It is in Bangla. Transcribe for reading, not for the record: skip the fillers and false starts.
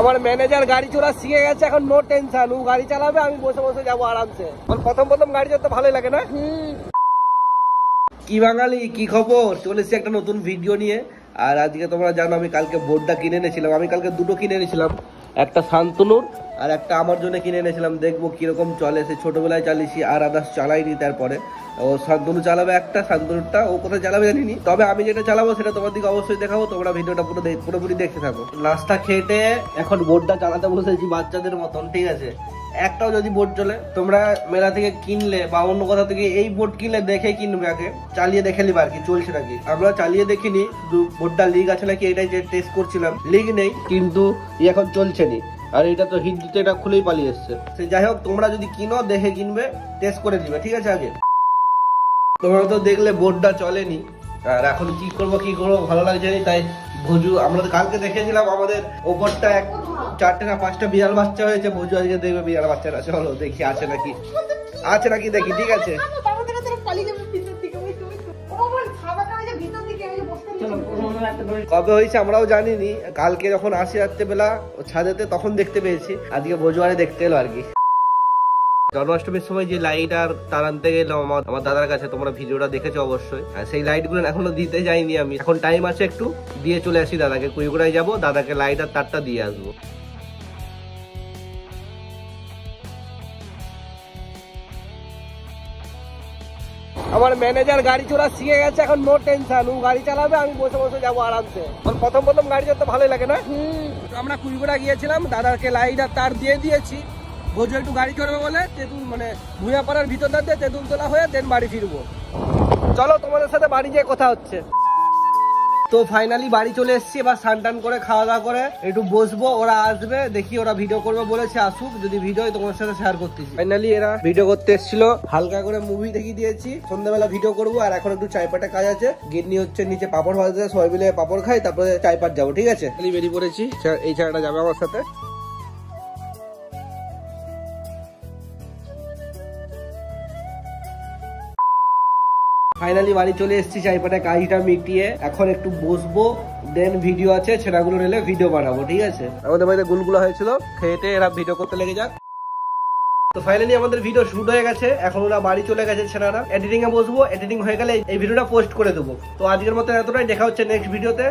আমার ম্যানেজার গাড়ি চলা শিখে গেছে, এখন নো টেনশন। ও গাড়ি চালাবে, আমি বসে বসে যাবো আরামসে। প্রথম প্রথম গাড়ি চালাতে ভালোই লাগে না? কি বাঙালি, কি খবর? চলে এসেছি একটা নতুন ভিডিও নিয়ে। আর আজকে তোমরা জানো আমি কালকে বোর্ডটা কিনে এনেছিলাম। আমি কালকে দুটো কিনে এনেছিলাম, একটা শান্তনুর আর একটা আমার জন্য কিনে এনেছিলাম। দেখবো কিরকম চলে। সে ছোটবেলায় চালিয়েছি আর আদার্স চালাইনি। তারপরে ও শান্তনু চালাবে একটা, শান্তনুরটা ও কোথায় চালাবে জানিনি, তবে আমি যেটা চালাবো সেটা তোমাদেরকে অবশ্যই দেখাবো। তোমরা ভিডিওটা পুরোপুরি দেখতে থাকো। নাস্তা খেতে এখন বোর্ডটা চালাতে বসেছি বাচ্চাদের মতন, ঠিক আছে? একটাও যদি বোর্ড চলে, তোমরা মেলা থেকে কিনলে বা অন্য কোথা থেকে এই বোর্ড কিনলে দেখে কিনবে, আগে চালিয়ে দেখে নিবে আর কি চলছে নাকি। আমরা চালিয়ে দেখিনি, বোর্ডটা লিক আছে নাকি এটাই যে টেস্ট করছিলাম। লিক নেই, কিন্তু এখন চলছে নি। আর এটা তো হিট দিতে এটা খুলেই পালিয়ে এসছে। যাই হোক, তোমরা যদি কিনো দেখে কিনবে, টেস্ট করে দিবে, ঠিক আছে? আগে তোমরা তো দেখলে বোর্ডটা চলেনি, আর এখন কি করবো ভালো লাগছে না। তাই ভোজু, আমরা কালকে দেখেছিলাম আমাদের ওপরটা 4টে না 5টা বিড়াল বাচ্চা হয়েছে। ভোজু আজকে দেখবে বিড়াল বাচ্চারা। চলো দেখি আছে নাকি দেখি, ঠিক আছে? কবে হয়েছে আমরাও জানিনি। কালকে যখন আসি রাত্রেবেলা ছাদেতে তখন দেখতে পেয়েছি। আজকে ভোজুয়ারে দেখতে এলো আর কি। জন্মাষ্টমীর সময় যে লাইট আর তার আনতে গেলাম আমার দাদার কাছে, তোমরা ভিডিওটা দেখেছো অবশ্যই। আর সেই লাইট গুলো এখনো দিতে যাইনি আমি। এখন টাইম আছে, একটু দিয়ে চলে আসি দাদাকে। কুইগুড়ায় যাবো, দাদাকে লাইট আর তারটা দিয়ে আসবো। আমার ম্যানেজার গাড়ি চলা শিখে গেছে, এখন নো টেনশন। ও গাড়ি চালাবে, আমি বসে বসে যাবো আরামসে। প্রথম প্রথম গাড়ি চালাতে ভালোই লাগে না? আমরা কুইগুড়া গিয়েছিলাম, দাদাকে লাইট আর তার দিয়ে দিয়েছি। ভোজু একটু গাড়ি চড়বে বলে তেঁতুল মানে ভুঁইয়াপাড়ার ভিতরটা দিয়ে তেঁতুলতলা হয়ে দেন বাড়ি ফিরবো। চলো তোমাদের সাথে বাড়ি যেয়ে কথা হচ্ছে। তো ফাইনালি বাড়ি চলে এসেছি। এবার স্নান টান করে খাওয়া দাওয়া করে একটু বসবো। ওরা আসবে, দেখি ওরা ভিডিও করবে বলেছে, আসুক। যদি ভিডিও হয় তোমার সাথে শেয়ার করতেছি। ফাইনালি এরা ভিডিও করতে এসেছিল, হালকা করে মুভি দেখিয়ে দিয়েছি। সন্ধ্যাবেলা ভিডিও করবো। আর এখন একটু চাইপাটে কাজ আছে। গিন্নি হচ্ছে নিচে পাপড় ভাজতে, সবাই মিলে পাপড় খাই, তারপরে চাইপাট যাবো, ঠিক আছে? বেরিয়ে পড়েছি। এই ছেলেটা যাবে আমার সাথে। ফাইনালি বাড়ি চলে এসেছি, চাইপাটা কাজটা মিটিয়ে এখন একটু বসবো। দেন ভিডিও আছে, ছেলেগুলো নিলে ভিডিও বানাবো, ঠিক আছে? আমাদের বাড়িতে গুলগুলো হয়েছিল, খেয়েতে এরা ভিডিও করতে লেগে যাক। তো ফাইনালি আমাদের ভিডিও শুট হয়ে গেছে। এখন ওরা বাড়ি চলে গেছে ছেলেরা। এডিটিং এ বসবো, এডিটিং হয়ে গেলে এই ভিডিওটা পোস্ট করে দেবো। তো আজকের মতো এতটাই, দেখা হচ্ছে নেক্সট ভিডিওতে।